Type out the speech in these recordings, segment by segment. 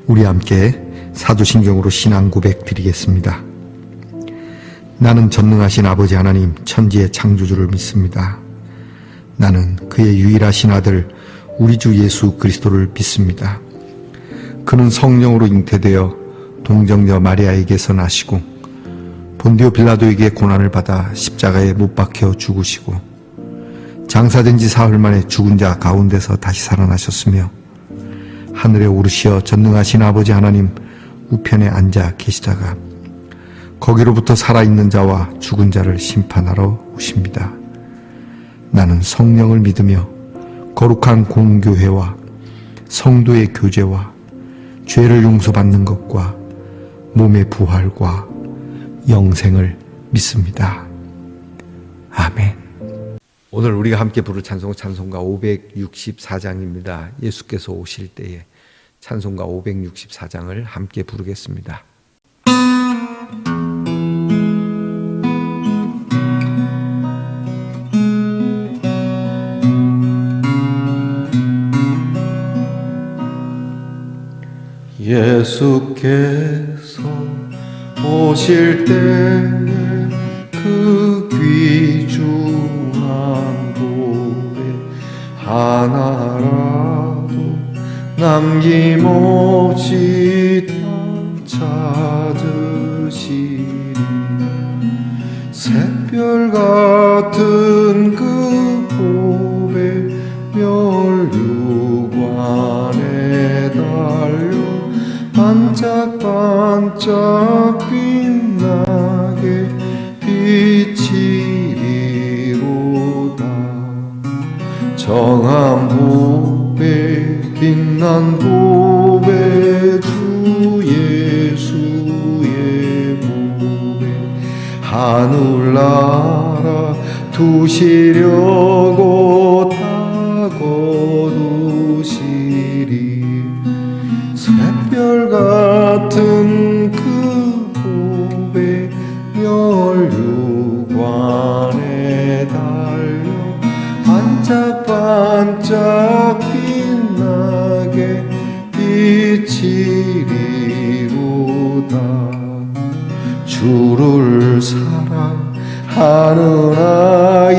우리 함께 사도신경으로 신앙 고백 드리겠습니다. 나는 전능하신 아버지 하나님 천지의 창조주를 믿습니다. 나는 그의 유일하신 아들 우리 주 예수 그리스도를 믿습니다. 그는 성령으로 잉태되어 동정녀 마리아에게서 나시고 본디오 빌라도에게 고난을 받아 십자가에 못 박혀 죽으시고 장사된 지 사흘 만에 죽은 자 가운데서 다시 살아나셨으며 하늘에 오르시어 전능하신 아버지 하나님 우편에 앉아 계시다가 거기로부터 살아있는 자와 죽은 자를 심판하러 오십니다. 나는 성령을 믿으며 거룩한 공교회와 성도의 교제와 죄를 용서받는 것과 몸의 부활과 영생을 믿습니다. 아멘. 오늘 우리가 함께 부를 찬송은 찬송가 564장입니다. 예수께서 오실 때에 찬송가 564장을 함께 부르겠습니다. 예수께서 오실 때에 그 귀중한 보배 하나라도 남김없이 찾으시리. 샛별 같은 그 보배 멸류관에 달려 반짝반짝 빛나게 비치리로다. 정한 보배 빛난 보배 주 예수의 보배 하늘나라 두시려고 다 거두시리. 샛별 같은 그 보배 멸류관에 달려 반짝반짝 빛나게 비치리로다. 주를 사랑하는 아이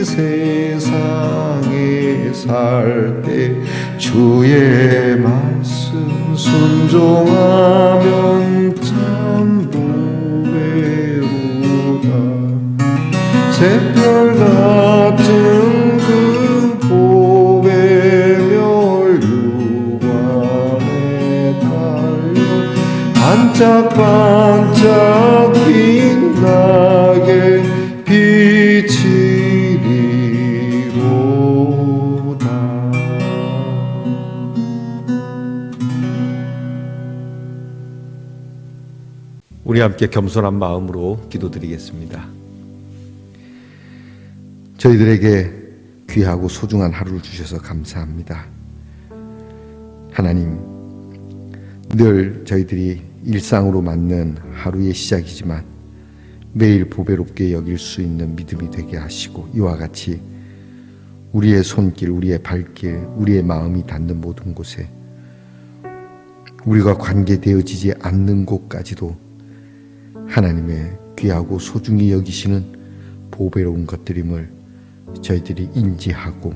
세상에 살 때 주의 말씀 순종하면 참 보배로다. 샛별 같은 그 보배 멸류관에 달려 반짝반짝 빛나게 비치리로다. 우리 함께 겸손한 마음으로 기도드리겠습니다. 저희들에게 귀하고 소중한 하루를 주셔서 감사합니다. 하나님, 늘 저희들이 일상으로 맞는 하루의 시작이지만 매일 보배롭게 여길 수 있는 믿음이 되게 하시고 이와 같이 우리의 손길, 우리의 발길, 우리의 마음이 닿는 모든 곳에 우리가 관계되어지지 않는 곳까지도 하나님의 귀하고 소중히 여기시는 보배로운 것들임을 저희들이 인지하고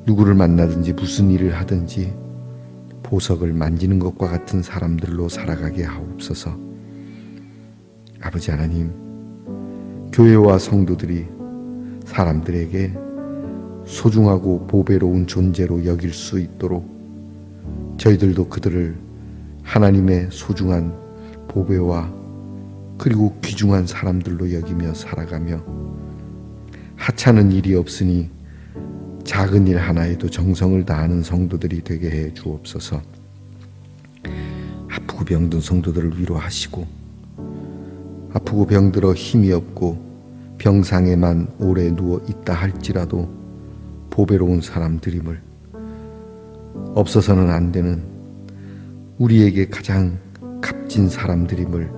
누구를 만나든지 무슨 일을 하든지 보석을 만지는 것과 같은 사람들로 살아가게 하옵소서. 아버지 하나님, 교회와 성도들이 사람들에게 소중하고 보배로운 존재로 여길 수 있도록 저희들도 그들을 하나님의 소중한 보배와 그리고 귀중한 사람들로 여기며 살아가며 하찮은 일이 없으니 작은 일 하나에도 정성을 다하는 성도들이 되게 해 주옵소서. 아프고 병든 성도들을 위로하시고 아프고 병들어 힘이 없고 병상에만 오래 누워 있다 할지라도 보배로운 사람들임을, 없어서는 안 되는 우리에게 가장 값진 사람들임을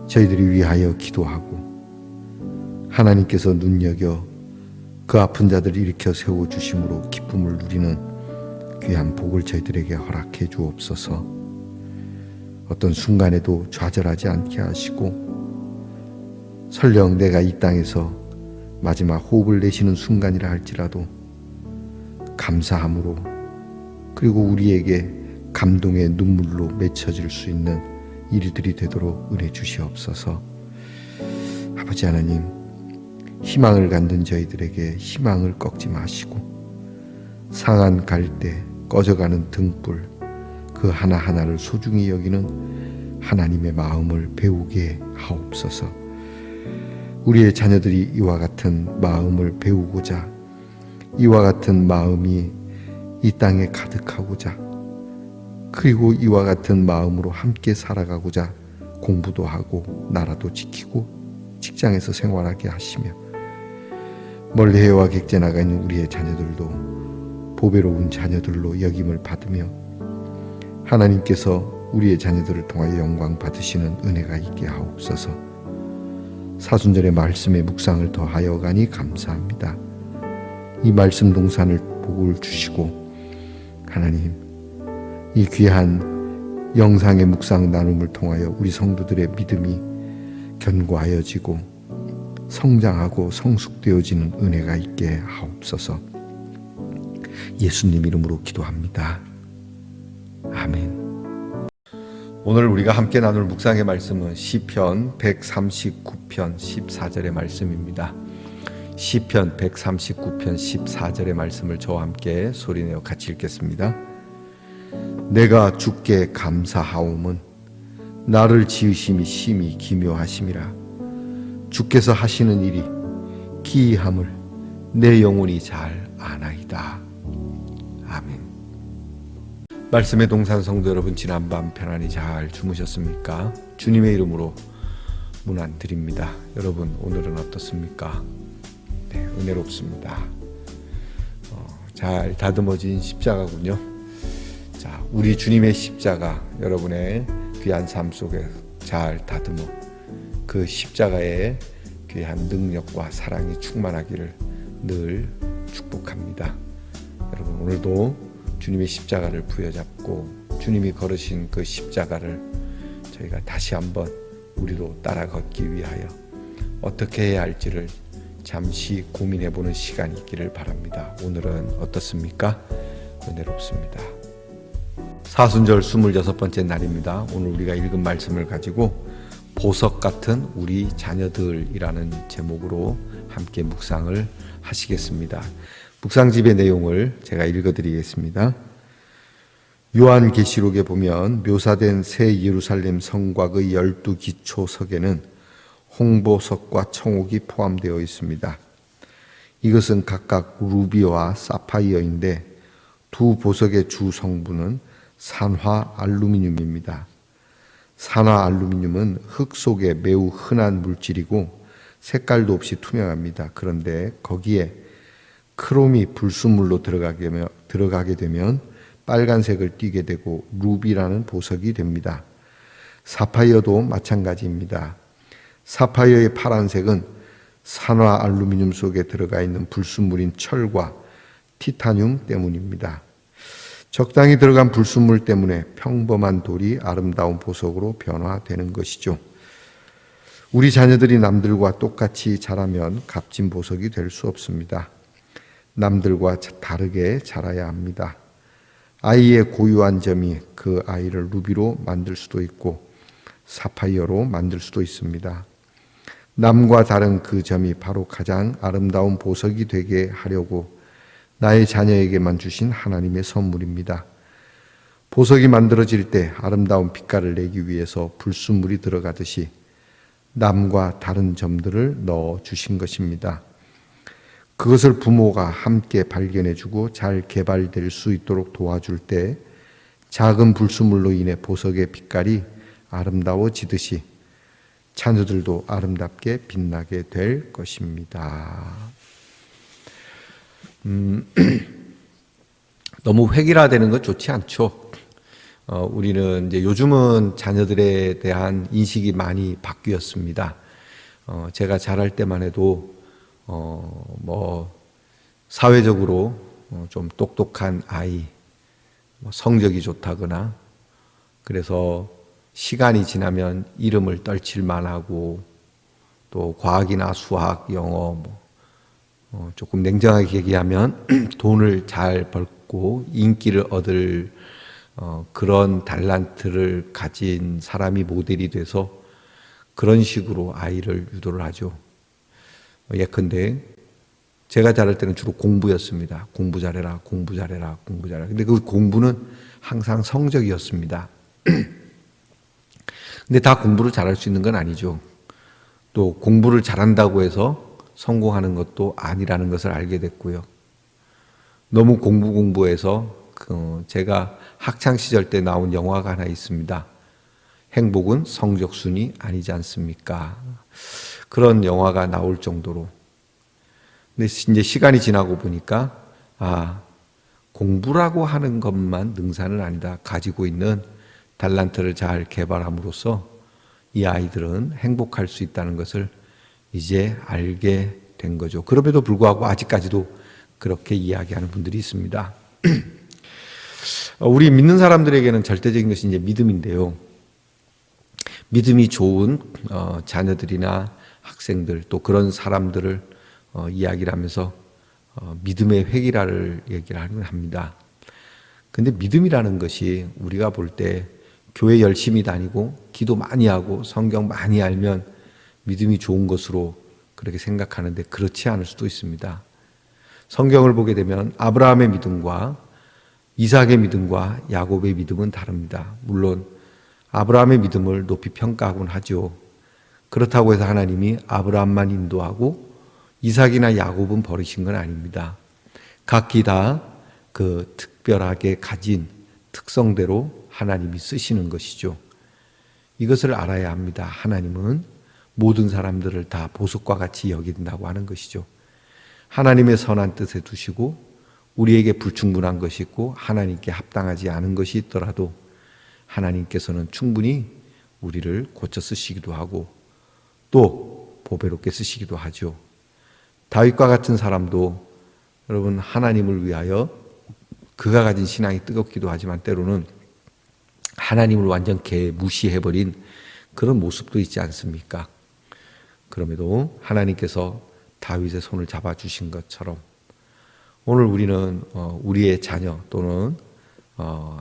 저희들이 위하여 기도하고 하나님께서 눈여겨 그 아픈 자들을 일으켜 세워주심으로 기쁨을 누리는 귀한 복을 저희들에게 허락해 주옵소서. 어떤 순간에도 좌절하지 않게 하시고, 설령 내가 이 땅에서 마지막 호흡을 내쉬는 순간이라 할지라도 감사함으로, 그리고 우리에게 감동의 눈물로 맺혀질 수 있는 일들이 되도록 은혜 주시옵소서. 아버지 하나님, 희망을 갖는 저희들에게 희망을 꺾지 마시고, 상한 갈대, 꺼져가는 등불, 그 하나하나를 소중히 여기는 하나님의 마음을 배우게 하옵소서. 우리의 자녀들이 이와 같은 마음을 배우고자, 이와 같은 마음이 이 땅에 가득하고자, 그리고 이와 같은 마음으로 함께 살아가고자 공부도 하고 나라도 지키고 직장에서 생활하게 하시며, 멀리 해와 객제 나가 있는 우리의 자녀들도 보배로운 자녀들로 여김을 받으며, 하나님께서 우리의 자녀들을 통하여 영광 받으시는 은혜가 있게 하옵소서. 사순절의 말씀의 묵상을 더하여 가니 감사합니다. 이 말씀 동산을 복을 주시고, 하나님, 이 귀한 영상의 묵상 나눔을 통하여 우리 성도들의 믿음이 견고하여지고 성장하고 성숙되어지는 은혜가 있게 하옵소서. 예수님 이름으로 기도합니다. 아멘. 오늘 우리가 함께 나눌 묵상의 말씀은 시편 139편 14절의 말씀입니다. 시편 139편 14절의 말씀을 저와 함께 소리내어 같이 읽겠습니다. 내가 주께 감사하옴은 나를 지으심이 심히 기묘하심이라. 주께서 하시는 일이 기이함을 내 영혼이 잘 아나이다. 아멘. 말씀의 동산 성도 여러분, 지난밤 편안히 잘 주무셨습니까? 주님의 이름으로 문안 드립니다. 여러분, 오늘은 어떻습니까? 네, 은혜롭습니다. 잘 다듬어진 십자가군요. 자, 우리 주님의 십자가 여러분의 귀한 삶 속에 잘 다듬어 그 십자가의 귀한 능력과 사랑이 충만하기를 늘 축복합니다. 여러분, 오늘도 주님의 십자가를 부여잡고 주님이 걸으신 그 십자가를 저희가 다시 한번 우리도 따라 걷기 위하여 어떻게 해야 할지를 잠시 고민해보는 시간이 있기를 바랍니다. 오늘은 어떻습니까? 은혜롭습니다. 사순절 26번째 날입니다. 오늘 우리가 읽은 말씀을 가지고 보석 같은 우리 자녀들이라는 제목으로 함께 묵상을 하시겠습니다. 묵상집의 내용을 제가 읽어드리겠습니다. 요한계시록에 보면 묘사된 새 예루살렘 성곽의 12기초석에는 홍보석과 청옥이 포함되어 있습니다. 이것은 각각 루비와 사파이어인데 두 보석의 주 성분은 산화 알루미늄입니다. 산화 알루미늄은 흙 속에 매우 흔한 물질이고 색깔도 없이 투명합니다. 그런데 거기에 크롬이 불순물로 들어가게 되면 빨간색을 띠게 되고 루비라는 보석이 됩니다. 사파이어도 마찬가지입니다. 사파이어의 파란색은 산화 알루미늄 속에 들어가 있는 불순물인 철과 티타늄 때문입니다. 적당히 들어간 불순물 때문에 평범한 돌이 아름다운 보석으로 변화되는 것이죠. 우리 자녀들이 남들과 똑같이 자라면 값진 보석이 될 수 없습니다. 남들과 다르게 자라야 합니다. 아이의 고유한 점이 그 아이를 루비로 만들 수도 있고 사파이어로 만들 수도 있습니다. 남과 다른 그 점이 바로 가장 아름다운 보석이 되게 하려고 나의 자녀에게만 주신 하나님의 선물입니다. 보석이 만들어질 때 아름다운 빛깔을 내기 위해서 불순물이 들어가듯이 남과 다른 점들을 넣어 주신 것입니다. 그것을 부모가 함께 발견해주고 잘 개발될 수 있도록 도와줄 때 작은 불순물로 인해 보석의 빛깔이 아름다워지듯이 자녀들도 아름답게 빛나게 될 것입니다. 너무 획일화되는 건 좋지 않죠. 우리는 이제 요즘은 자녀들에 대한 인식이 많이 바뀌었습니다. 제가 자랄 때만 해도 사회적으로 좀 똑똑한 아이, 성적이 좋다거나 그래서 시간이 지나면 이름을 떨칠 만하고 또 과학이나 수학, 영어 조금 냉정하게 얘기하면 돈을 잘 벌고 인기를 얻을 그런 달란트를 가진 사람이 모델이 돼서 그런 식으로 아이를 유도를 하죠. 예컨대 제가 자랄 때는 주로 공부였습니다. 공부 잘해라, 공부 잘해라, 공부 잘해라. 근데 그 공부는 항상 성적이었습니다. 근데 다 공부를 잘할 수 있는 건 아니죠. 또 공부를 잘한다고 해서 성공하는 것도 아니라는 것을 알게 됐고요. 너무 공부해서 제가 학창 시절 때 나온 영화가 하나 있습니다. 행복은 성적순이 아니지 않습니까? 그런 영화가 나올 정도로. 근데 이제 시간이 지나고 보니까 공부라고 하는 것만 능사는 아니다. 가지고 있는 달란트를 잘 개발함으로써 이 아이들은 행복할 수 있다는 것을 이제 알게 된 거죠. 그럼에도 불구하고 아직까지도 그렇게 이야기하는 분들이 있습니다. 우리 믿는 사람들에게는 절대적인 것이 이제 믿음인데요. 믿음이 좋은 자녀들이나 학생들 또 그런 사람들을 이야기를 하면서 믿음의 획일화를 얘기를 합니다. 근데 믿음이라는 것이 우리가 볼 때 교회 열심히 다니고 기도 많이 하고 성경 많이 알면 믿음이 좋은 것으로 그렇게 생각하는데 그렇지 않을 수도 있습니다. 성경을 보게 되면 아브라함의 믿음과 이삭의 믿음과 야곱의 믿음은 다릅니다. 물론 아브라함의 믿음을 높이 평가하곤 하죠. 그렇다고 해서 하나님이 아브라함만 인도하고 이삭이나 야곱은 버리신 건 아닙니다. 각기 다 그 특별하게 가진 특성대로 하나님이 쓰시는 것이죠. 이것을 알아야 합니다. 하나님은 모든 사람들을 다 보석과 같이 여긴다고 하는 것이죠. 하나님의 선한 뜻에 두시고 우리에게 불충분한 것이 있고 하나님께 합당하지 않은 것이 있더라도 하나님께서는 충분히 우리를 고쳐 쓰시기도 하고 또 보배롭게 쓰시기도 하죠. 다윗과 같은 사람도 여러분 하나님을 위하여 그가 가진 신앙이 뜨겁기도 하지만 때로는 하나님을 완전 무시해버린 그런 모습도 있지 않습니까? 그럼에도 하나님께서 다윗의 손을 잡아주신 것처럼 오늘 우리는 우리의 자녀 또는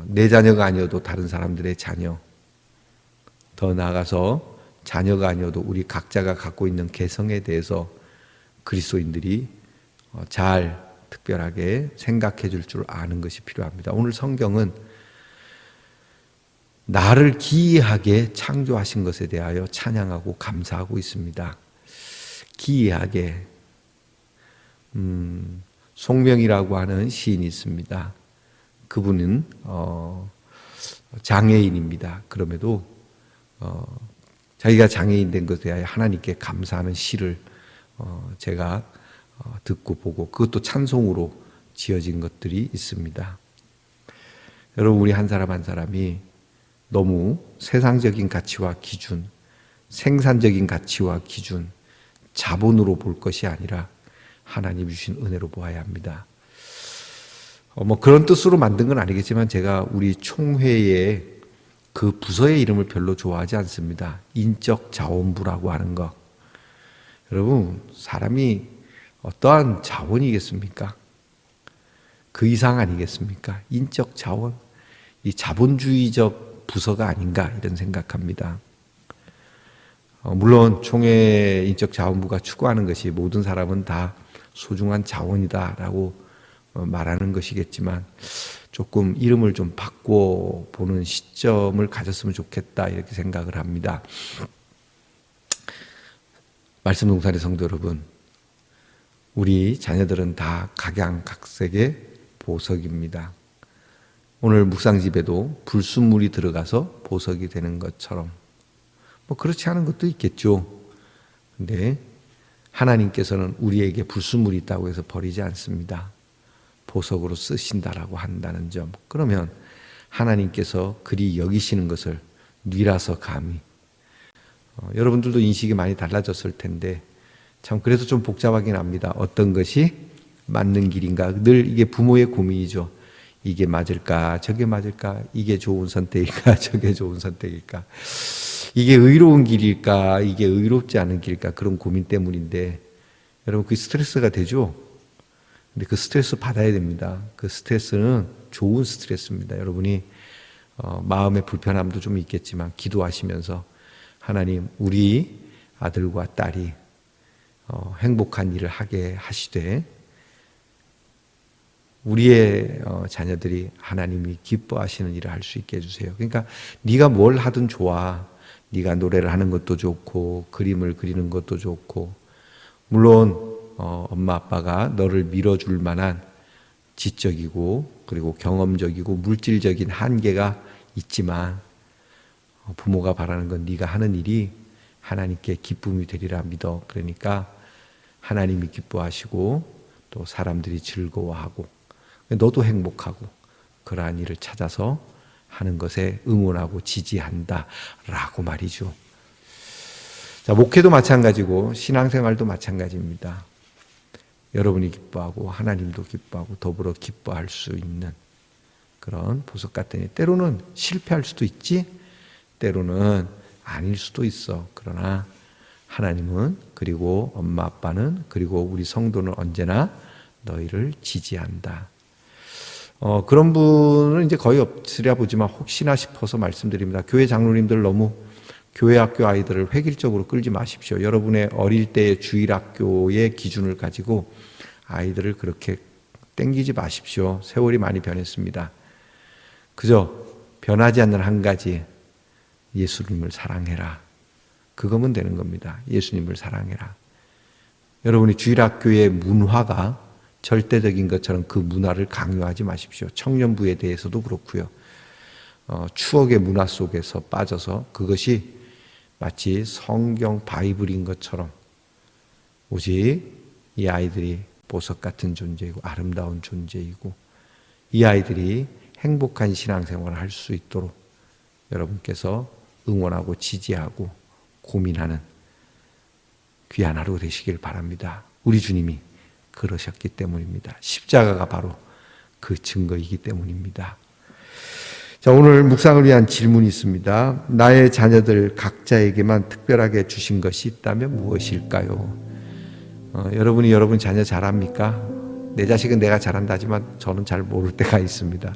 내 자녀가 아니어도 다른 사람들의 자녀, 더 나아가서 자녀가 아니어도 우리 각자가 갖고 있는 개성에 대해서 그리스도인들이 잘 특별하게 생각해 줄 줄 아는 것이 필요합니다. 오늘 성경은 나를 기이하게 창조하신 것에 대하여 찬양하고 감사하고 있습니다. 기이하게 송명이라고 하는 시인이 있습니다. 그분은 장애인입니다. 그럼에도 자기가 장애인 된 것에 대하여 하나님께 감사하는 시를 제가 듣고 보고 그것도 찬송으로 지어진 것들이 있습니다. 여러분 우리 한 사람 한 사람이 너무 세상적인 가치와 기준, 생산적인 가치와 기준, 자본으로 볼 것이 아니라 하나님 주신 은혜로 보아야 합니다. 그런 뜻으로 만든 건 아니겠지만 제가 우리 총회의 그 부서의 이름을 별로 좋아하지 않습니다. 인적 자원부라고 하는 거. 여러분 사람이 어떠한 자원이겠습니까? 그 이상 아니겠습니까? 인적 자원, 이 자본주의적 부서가 아닌가 이런 생각합니다. 물론 총회 인적 자원부가 추구하는 것이 모든 사람은 다 소중한 자원이다라고 말하는 것이겠지만 조금 이름을 좀 바꿔보는 시점을 가졌으면 좋겠다 이렇게 생각을 합니다. 말씀동산의 성도 여러분, 우리 자녀들은 다 각양각색의 보석입니다. 오늘 묵상집에도 불순물이 들어가서 보석이 되는 것처럼 그렇지 않은 것도 있겠죠. 근데 하나님께서는 우리에게 불순물이 있다고 해서 버리지 않습니다. 보석으로 쓰신다라고 한다는 점. 그러면 하나님께서 그리 여기시는 것을 뉘라서 감히 여러분들도 인식이 많이 달라졌을 텐데 참 그래서 좀 복잡하긴 합니다. 어떤 것이 맞는 길인가. 늘 이게 부모의 고민이죠. 이게 맞을까 저게 맞을까, 이게 좋은 선택일까 저게 좋은 선택일까, 이게 의로운 길일까 이게 의롭지 않은 길일까, 그런 고민 때문인데 여러분 그게 스트레스가 되죠. 근데 그 스트레스 받아야 됩니다. 그 스트레스는 좋은 스트레스입니다. 여러분이 마음의 불편함도 좀 있겠지만 기도하시면서 하나님, 우리 아들과 딸이 행복한 일을 하게 하시되 우리의 자녀들이 하나님이 기뻐하시는 일을 할 수 있게 해주세요. 그러니까 네가 뭘 하든 좋아. 네가 노래를 하는 것도 좋고 그림을 그리는 것도 좋고, 물론 엄마 아빠가 너를 밀어줄 만한 지적이고 그리고 경험적이고 물질적인 한계가 있지만 부모가 바라는 건 네가 하는 일이 하나님께 기쁨이 되리라 믿어. 그러니까 하나님이 기뻐하시고 또 사람들이 즐거워하고 너도 행복하고 그러한 일을 찾아서 하는 것에 응원하고 지지한다 라고 말이죠. 자, 목회도 마찬가지고 신앙생활도 마찬가지입니다. 여러분이 기뻐하고 하나님도 기뻐하고 더불어 기뻐할 수 있는 그런 보석 같은 일. 때로는 실패할 수도 있지, 때로는 아닐 수도 있어. 그러나 하나님은, 그리고 엄마 아빠는, 그리고 우리 성도는 언제나 너희를 지지한다. 그런 분은 이제 거의 없으랴 보지만 혹시나 싶어서 말씀드립니다. 교회 장로님들 너무 교회 학교 아이들을 획일적으로 끌지 마십시오. 여러분의 어릴 때의 주일학교의 기준을 가지고 아이들을 그렇게 땡기지 마십시오. 세월이 많이 변했습니다. 그저 변하지 않는 한 가지, 예수님을 사랑해라. 그거면 되는 겁니다. 예수님을 사랑해라. 여러분이 주일학교의 문화가 절대적인 것처럼 그 문화를 강요하지 마십시오. 청년부에 대해서도 그렇고요. 추억의 문화 속에서 빠져서 그것이 마치 성경 바이블인 것처럼 오직 이 아이들이 보석 같은 존재이고 아름다운 존재이고 이 아이들이 행복한 신앙생활을 할 수 있도록 여러분께서 응원하고 지지하고 고민하는 귀한 하루 되시길 바랍니다. 우리 주님이 그러셨기 때문입니다. 십자가가 바로 그 증거이기 때문입니다. 자, 오늘 묵상을 위한 질문이 있습니다. 나의 자녀들 각자에게만 특별하게 주신 것이 있다면 무엇일까요? 여러분이 여러분 자녀 잘합니까? 내 자식은 내가 잘한다 하지만 저는 잘 모를 때가 있습니다.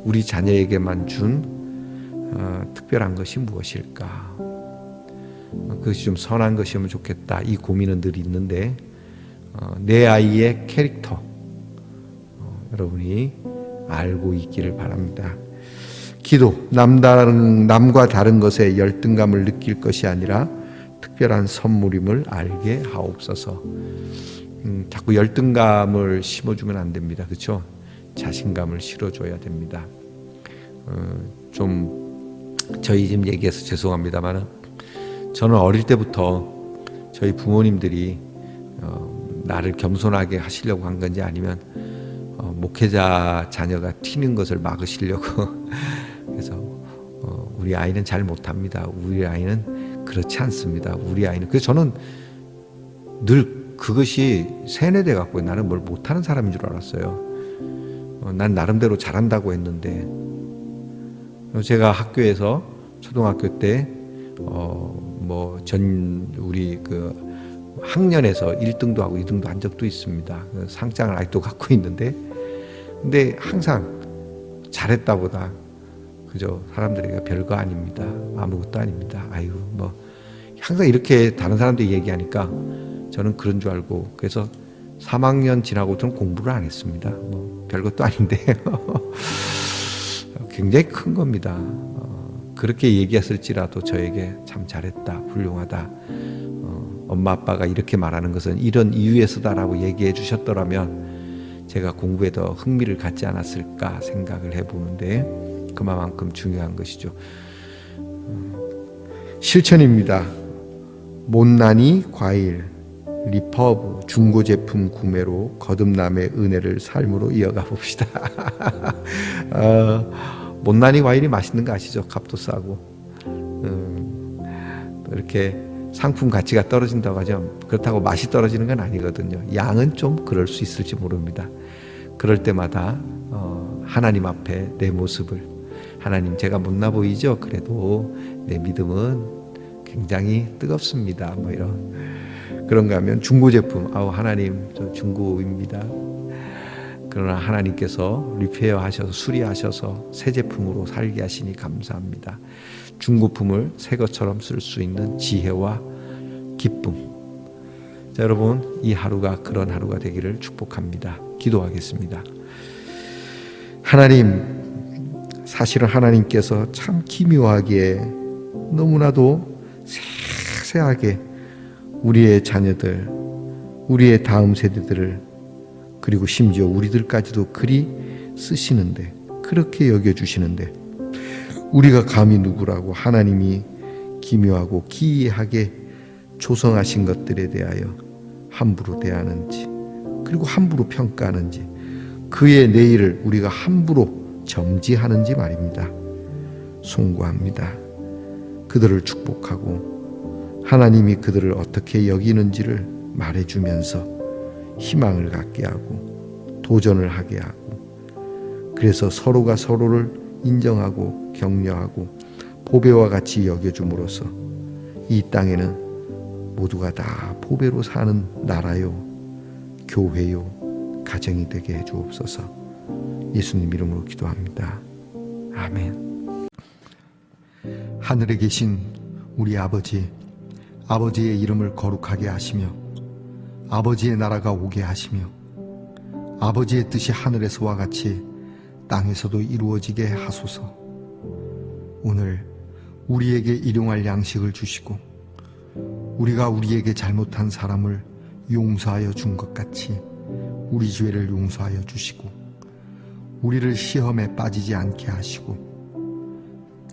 우리 자녀에게만 준 특별한 것이 무엇일까? 그것이 좀 선한 것이면 좋겠다. 이 고민은 늘 있는데 내 아이의 캐릭터 여러분이 알고 있기를 바랍니다. 기도, 남과 다른 것에 열등감을 느낄 것이 아니라 특별한 선물임을 알게 하옵소서. 자꾸 열등감을 심어주면 안 됩니다. 그렇죠? 자신감을 실어줘야 됩니다. 좀 저희 집 얘기해서 죄송합니다만 저는 어릴 때부터 저희 부모님들이 나를 겸손하게 하시려고 한 건지 아니면 목회자 자녀가 튀는 것을 막으시려고 그래서 우리 아이는 잘 못합니다. 우리 아이는 그렇지 않습니다. 우리 아이는 그래서 저는 늘 그것이 세뇌돼 갖고 나는 뭘 못하는 사람인 줄 알았어요. 난 나름대로 잘한다고 했는데 제가 학교에서 초등학교 때 우리 그 학년에서 1등도 하고 2등도 한 적도 있습니다. 상장을 아직도 갖고 있는데 근데 항상 잘했다보다 그저 사람들에게 별거 아닙니다. 아무것도 아닙니다. 아유 항상 이렇게 다른 사람들이 얘기하니까 저는 그런 줄 알고 그래서 3학년 지나고부터는 공부를 안 했습니다. 별것도 아닌데 굉장히 큰 겁니다. 그렇게 얘기했을지라도 저에게 참 잘했다, 훌륭하다. 엄마 아빠가 이렇게 말하는 것은 이런 이유에서다라고 얘기해 주셨더라면 제가 공부에 더 흥미를 갖지 않았을까 생각을 해보는데 그만큼 중요한 것이죠. 실천입니다. 못난이 과일, 리퍼브, 중고제품 구매로 거듭남의 은혜를 삶으로 이어가 봅시다. 못난이 과일이 맛있는 거 아시죠? 값도 싸고 이렇게 상품 가치가 떨어진다고 하죠. 그렇다고 맛이 떨어지는 건 아니거든요. 양은 좀 그럴 수 있을지 모릅니다. 그럴 때마다 하나님 앞에 내 모습을, 하나님 제가 못나 보이죠? 그래도 내 믿음은 굉장히 뜨겁습니다. 뭐 이런, 그런가 하면 중고 제품, 하나님 저 중고입니다. 그러나 하나님께서 리페어 하셔서 수리하셔서 새 제품으로 살게 하시니 감사합니다. 중고품을 새 것처럼 쓸 수 있는 지혜와 기쁨. 자, 여러분, 이 하루가 그런 하루가 되기를 축복합니다. 기도하겠습니다. 하나님, 사실은 하나님께서 참 기묘하게 너무나도 세세하게 우리의 자녀들, 우리의 다음 세대들을, 그리고 심지어 우리들까지도 그리 쓰시는데, 그렇게 여겨주시는데, 우리가 감히 누구라고 하나님이 기묘하고 기이하게 조성하신 것들에 대하여 함부로 대하는지, 그리고 함부로 평가하는지, 그의 내일을 우리가 함부로 점지하는지 말입니다. 송구합니다. 그들을 축복하고 하나님이 그들을 어떻게 여기는지를 말해주면서 희망을 갖게 하고 도전을 하게 하고, 그래서 서로가 서로를 인정하고 격려하고 보배와 같이 여겨줌으로써 이 땅에는 모두가 다 보배로 사는 나라요, 교회요, 가정이 되게 해주옵소서. 예수님 이름으로 기도합니다. 아멘. 하늘에 계신 우리 아버지, 아버지의 이름을 거룩하게 하시며 아버지의 나라가 오게 하시며 아버지의 뜻이 하늘에서와 같이 땅에서도 이루어지게 하소서. 오늘 우리에게 일용할 양식을 주시고 우리가 우리에게 잘못한 사람을 용서하여 준 것 같이 우리 죄를 용서하여 주시고 우리를 시험에 빠지지 않게 하시고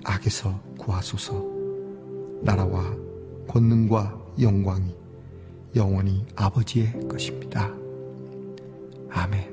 악에서 구하소서. 나라와 권능과 영광이 영원히 아버지의 것입니다. 아멘.